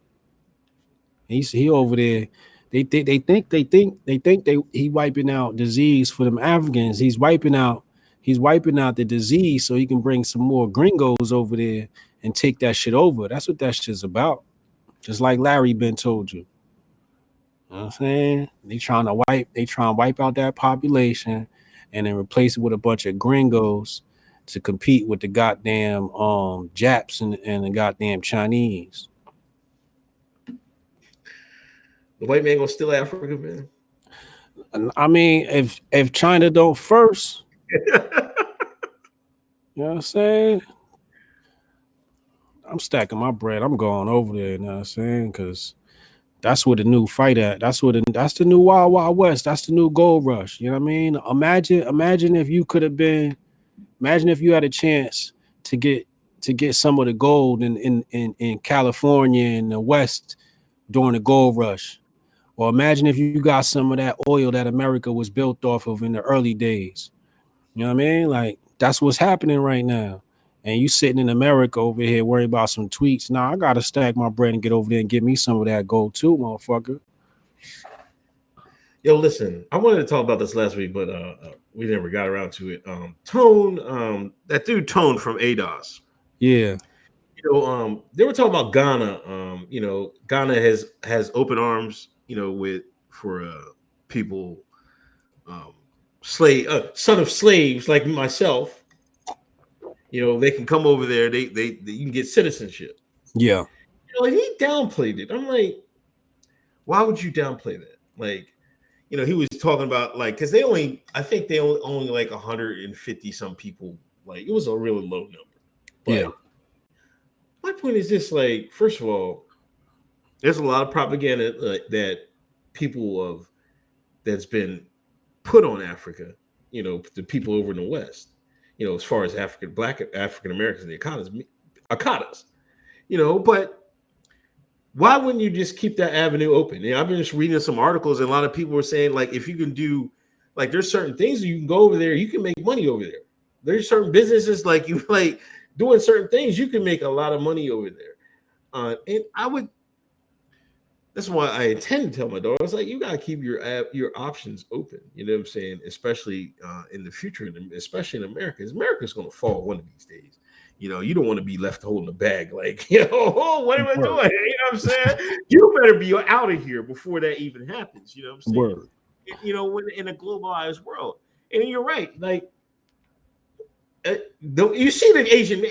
He over there. They think he wiping out disease for them Africans. He's wiping out the disease so he can bring some more gringos over there and take that shit over. That's what that shit's about. Just like Larry Ben told you. You know what I'm saying? They trying to wipe out that population and then replace it with a bunch of gringos to compete with the goddamn Japs and the goddamn Chinese. The white man gonna steal Africa, man. I mean, if China don't first, you know what I'm saying? I'm stacking my bread. I'm going over there, you know what I'm saying? Because that's where the new fight at. That's the new Wild Wild West. That's the new gold rush. You know what I mean? Imagine if you could have been. Imagine if you had a chance to get some of the gold in California and the West during the gold rush. Or imagine if you got some of that oil that America was built off of in the early days. You know what I mean? Like, that's what's happening right now. And you sitting in America over here worrying about some tweets. Nah, I got to stack my bread and get over there and get me some of that gold too, motherfucker. Yo, listen, I wanted to talk about this last week, but we never got around to it. Tone, that dude Tone from ADOS. Yeah. They were talking about Ghana. Ghana has open arms, for people, um, son of slaves like myself. They can come over there. They you can get citizenship. Yeah. And he downplayed it. I'm like, why would you downplay that? Like, he was talking about like because I think they only like 150 some people. Like it was a really low number. But Yeah. my point is this: like, first of all, there's a lot of propaganda that people that's been put on Africa. The people over in the West. As far as Black African Americans, the Akatas. But why wouldn't you just keep that avenue open? I've been just reading some articles, and a lot of people were saying, like, if you can do, like, there's certain things you can go over there, you can make money over there. There's certain businesses, like, you like doing certain things, you can make a lot of money over there. And that's why I intend to tell my daughter, I was like, you got to keep your options open. You know what I'm saying? Especially in the future, especially in America. Because America's going to fall one of these days. You don't want to be left holding the bag like, what am I doing? You know what I'm saying? You better be out of here before that even happens. You know what I'm saying? Word. When in a globalized world. And you're right. Like, you see the Asian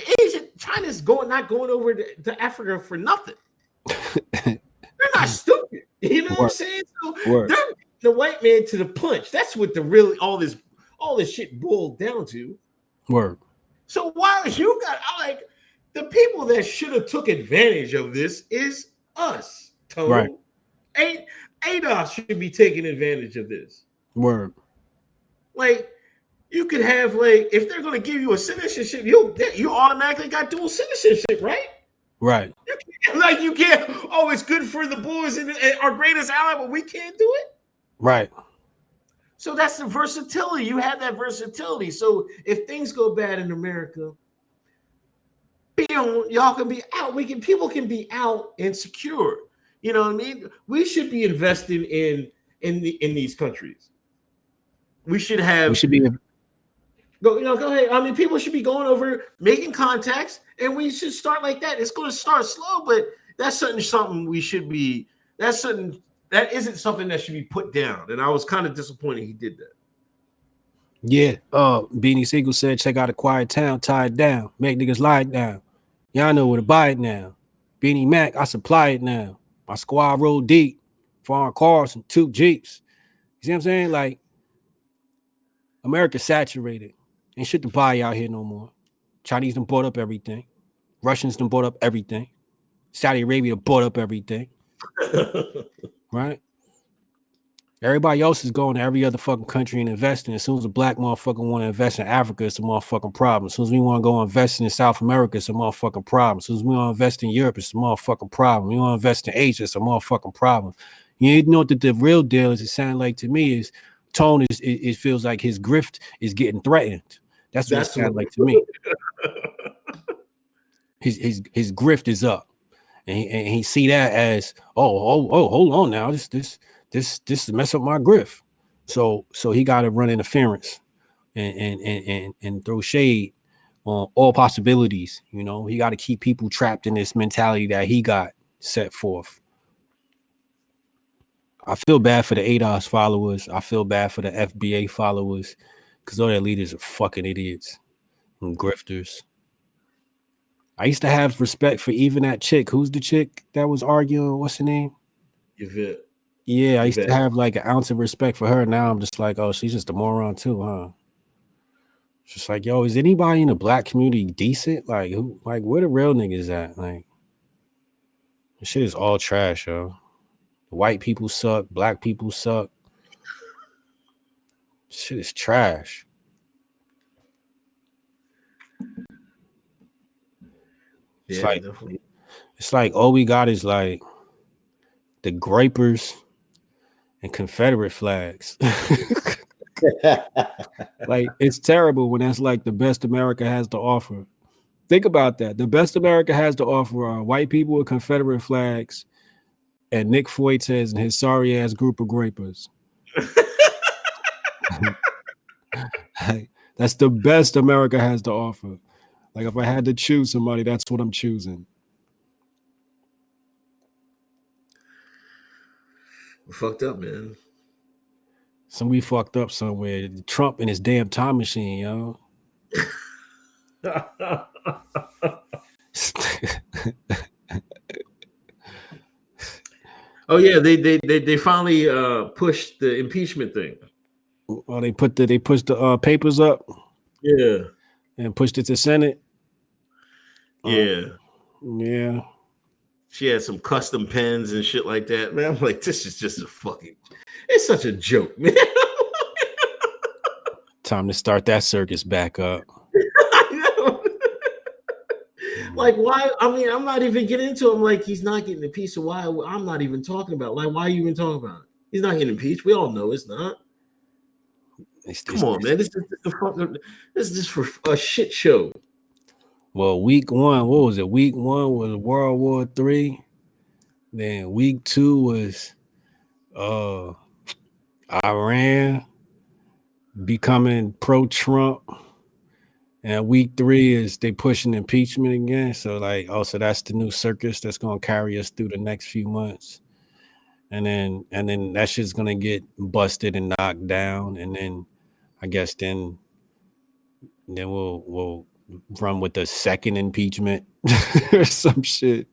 China's not going over to Africa for nothing. They're not stupid. You know what I'm saying? So they're the white man to the punch. That's what all this shit boiled down to. Word. So why like the people that should have took advantage of this is us, Tony. Right. ADOS should be taking advantage of this. Word. Like you could have if they're going to give you a citizenship, you automatically got dual citizenship, right? Right. You can't. Oh, it's good for the boys and our greatest ally, but we can't do it. Right. So that's the versatility. You have that versatility. So if things go bad in America, y'all can be out. People can be out and secure. You know what I mean? We should be investing in these countries. We should have. We should be. Go ahead. I mean, people should be going over, making contacts, and we should start like that. It's going to start slow, but that's something we should be. That isn't something that should be put down. And I was kind of disappointed he did that. Yeah. Beanie Siegel said, check out A Quiet Town, tie it down, make niggas lie it down. Y'all know where to buy it now. Beanie Mac, I supply it now. My squad roll deep, foreign cars and 2 Jeeps. You see what I'm saying? Like, America's saturated. Ain't shit to buy out here no more. Chinese done bought up everything. Russians done bought up everything. Saudi Arabia bought up everything. Right? Everybody else is going to every other fucking country and investing. As soon as a black motherfucker want to invest in Africa, it's a motherfucking problem. As soon as we want to go invest in South America, it's a motherfucking problem. As soon as we want to invest in Europe, it's a motherfucking problem. We want to invest in Asia, it's a motherfucking problem. You know what the real deal is? It sounds like to me is Tone it feels like his grift is getting threatened. That's what it sounds like to me. His grift is up, and he see that as hold on now, this mess up my grift. So he got to run interference and throw shade on all possibilities. He got to keep people trapped in this mentality that he got set forth. I feel bad for the ADOS followers. I feel bad for the FBA followers because all their leaders are fucking idiots and grifters. I used to have respect for even that chick. Who's the chick that was arguing? What's her name? Yvette. Yeah, I used to have like an ounce of respect for her. Now I'm just like, oh, she's just a moron too, huh? It's just like, yo, is anybody in the black community decent? Like, where the real niggas at? Like, this shit is all trash, yo. White people suck. Black people suck. Shit is trash. It's like all we got is like the grapers and Confederate flags. Like, it's terrible when that's like the best America has to offer. Think about that. The best America has to offer are white people with Confederate flags and Nick Fuentes and his sorry ass group of grapers. That's the best America has to offer. Like if I had to choose somebody, that's what I'm choosing. Fucked up, man. Somebody fucked up somewhere. Trump and his damn time machine, yo. Oh yeah, they finally pushed the impeachment thing. Well, they pushed the papers up Yeah, and pushed it to Senate. yeah. Yeah. She had some custom pens and shit like that. Man, I'm like, this is just a fucking. It's such a joke, man. Time to start that circus back up. Like, why? I mean, I'm not even getting into him. Like, he's not getting impeached. So why? I'm not even talking about. Like, why are you even talking about it? He's not getting impeached. We all know it's not. Come on, man. This is just for a shit show. Well, week one, what was it? Week one was World War III. Then week two was Iran becoming pro-Trump. And week three is they pushing impeachment again. So like, so that's the new circus that's gonna carry us through the next few months. And then that shit's gonna get busted and knocked down. And then I guess then we'll run with the second impeachment or some shit.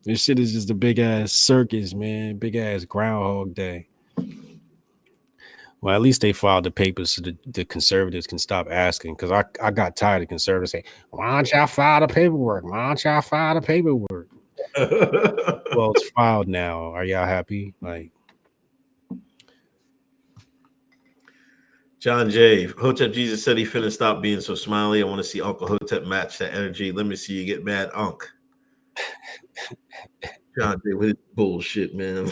This shit is just a big ass circus, man. Big ass Groundhog Day. Well, at least they filed the papers so the conservatives can stop asking. Because I got tired of conservatives saying, why don't y'all file the paperwork? Why don't y'all file the paperwork? Well, it's filed now. Are y'all happy? Like, John J. Hotep Jesus said he finna stop being so smiley. I want to see Uncle Hotep match that energy. Let me see you get mad, Unc. John J. with his bullshit, man.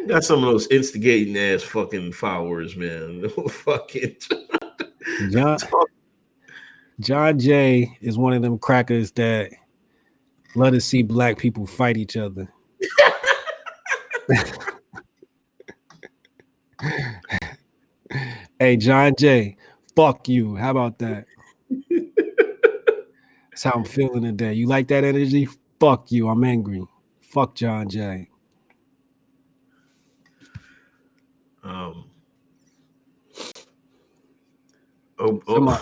Got some of those instigating ass fucking followers, man. Fucking John Jay is one of them crackers that love to see black people fight each other. Hey, John Jay, fuck you. How about that? That's how I'm feeling today. You like that energy? Fuck you. I'm angry. Fuck John Jay.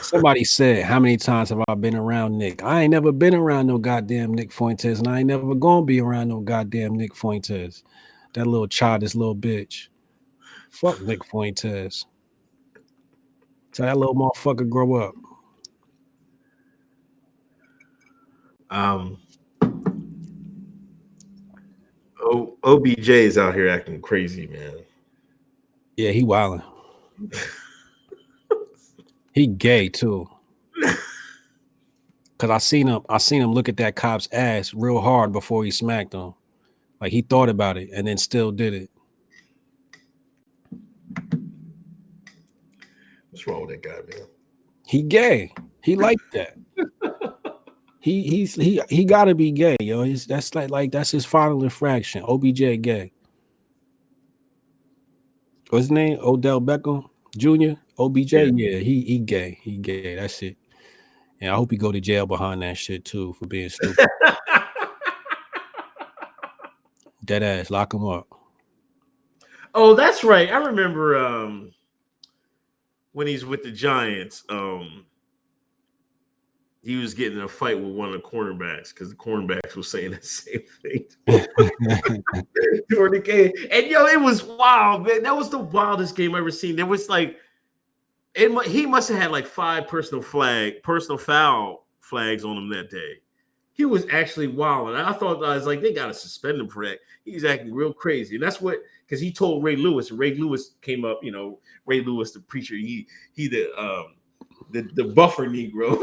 Somebody said, how many times have I been around Nick? I ain't never been around no goddamn Nick Fuentes, and I ain't never gonna be around no goddamn Nick Fuentes. That little childish little bitch. Fuck Nick Fuentes. So that little motherfucker grow up. OBJ is out here acting crazy, man. Yeah, he wilding. He gay too. Cause I seen him look at that cop's ass real hard before he smacked him. Like he thought about it and then still did it. What's wrong with that guy, man? He gay. He like that. he gotta be gay, yo. That's like that's his final infraction. OBJ gay. What's his name? Odell Beckham Jr. OBJ. Yeah, he gay. He gay. That's it. And I hope he go to jail behind that shit too for being stupid. Dead ass, lock him up. Oh, that's right. I remember when he's with the Giants, he was getting in a fight with one of the cornerbacks because the cornerbacks were saying the same thing during the game. And yo, it was wild, man. That was the wildest game I've ever seen. There was like, he must have had like 5 personal foul flags on him that day. He was actually wild. And I was like, they got to suspend him for that. He was acting real crazy. And that's what, because he told Ray Lewis, and Ray Lewis came up, Ray Lewis, the preacher, he the buffer Negro.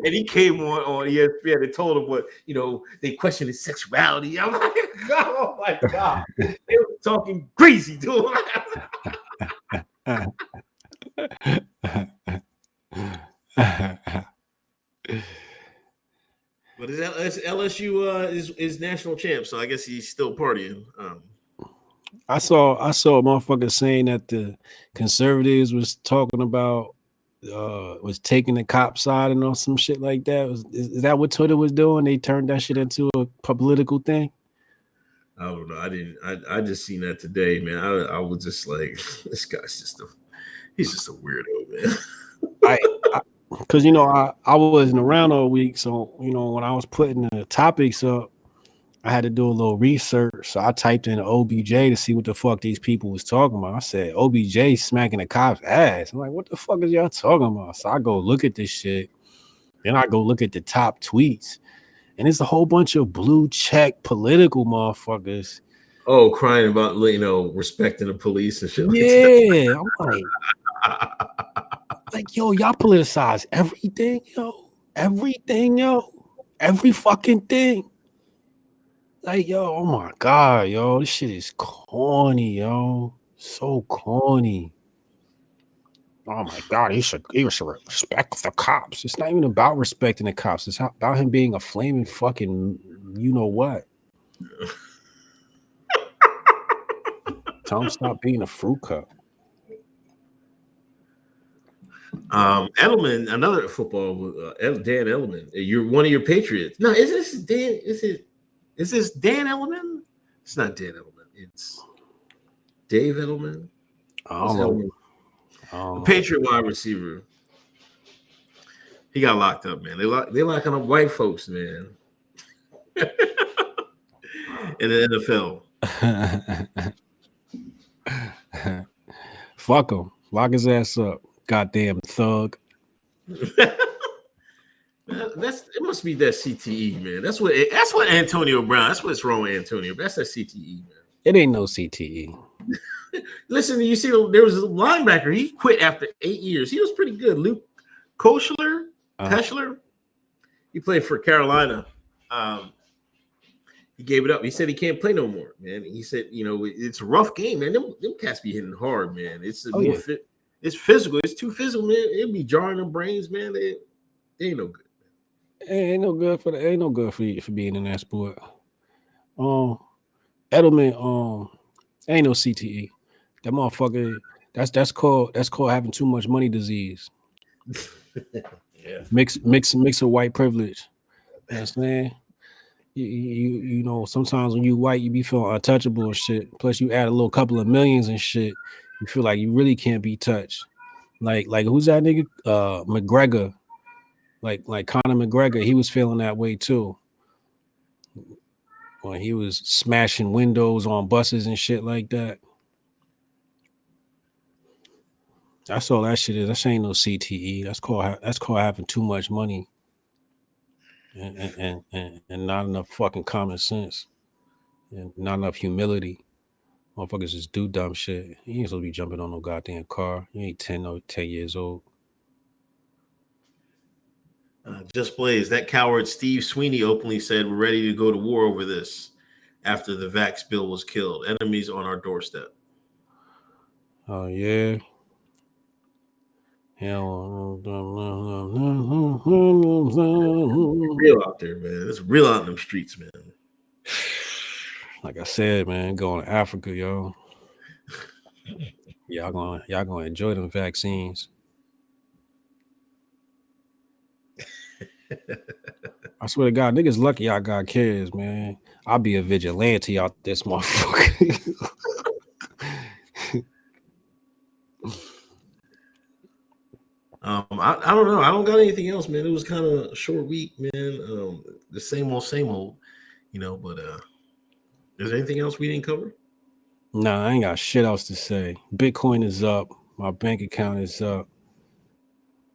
And he came on ESPN and told him what, they questioned his sexuality. I'm like, oh my God. They were talking crazy to him. But LSU is national champ, so I guess he's still partying. I saw a motherfucker saying that the conservatives was talking about was taking the cop side and all some shit like that. Is that what Twitter was doing? They turned that shit into a political thing. I don't know. I didn't. I just seen that today, man. I was just like, this guy's he's just a weirdo, man. I because I wasn't around all week, so when I was putting the topics up, I had to do a little research. So I typed in OBJ to see what the fuck these people was talking about. I said OBJ smacking a cop's ass. I'm like, what the fuck is y'all talking about? So I go look at this shit. Then I go look at the top tweets, and it's a whole bunch of blue check political motherfuckers. Oh, crying about respecting the police and shit like Yeah, I'm like, yo, y'all politicize everything, every fucking thing. Like, yo, oh my god, yo, this shit is corny, yo, so corny. Oh my god, he should respect the cops. It's not even about respecting the cops. It's about him being a flaming fucking, you know what? Tell him stop being a fruit cup. Edelman, another football, Dan Edelman. You're one of your Patriots. No, is this Dan? Is this Dan Edelman? It's not Dan Edelman. It's Dave Edelman. I don't know. The Patriot wide receiver. He got locked up, man. They locking up white folks, man. In the NFL. Fuck him. Lock his ass up. Goddamn thug. It must be that CTE, man. That's what Antonio Brown. That's what's wrong with Antonio. That's that CTE, man. It ain't no CTE. Listen, you see, there was a linebacker. He quit after 8 years. He was pretty good. Luke Koshler. He played for Carolina. He gave it up. He said he can't play no more, man. He said, it's a rough game, man. Them cats be hitting hard, man. It's it's physical. It's too physical, man. It'd be jarring them brains, man. They ain't no good. Ain't no good for you for being in that sport. Edelman, ain't no CTE. That motherfucker. That's called having too much money disease. Yeah. Mix of white privilege. You know what I'm saying? You know, sometimes when you white, you be feeling untouchable and shit. Plus, you add a little couple of millions and shit, you feel like you really can't be touched. Like who's that nigga? McGregor. Like Conor McGregor, he was feeling that way too. When he was smashing windows on buses and shit like that. That's all that shit is. That ain't no CTE. That's called having too much money. And not enough fucking common sense. And not enough humility. Motherfuckers just do dumb shit. You ain't supposed to be jumping on no goddamn car. You ain't 10 years old. Just Blaze, that coward Steve Sweeney openly said we're ready to go to war over this after the vax bill was killed. Enemies on our doorstep. Oh, yeah. Hell, real out there, man. It's real out in them streets, man. Like I said, man, going to Africa, yo. Y'all gonna enjoy them vaccines. I swear to God, niggas lucky I got kids, man. I'll be a vigilante out this motherfucker. I don't know. I don't got anything else, man. It was kind of a short week, man. The same old, but is there anything else we didn't cover? Nah, I ain't got shit else to say. Bitcoin is up. My bank account is up.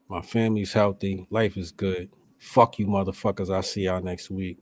My family's healthy. Life is good. Fuck you, motherfuckers. I'll see y'all next week.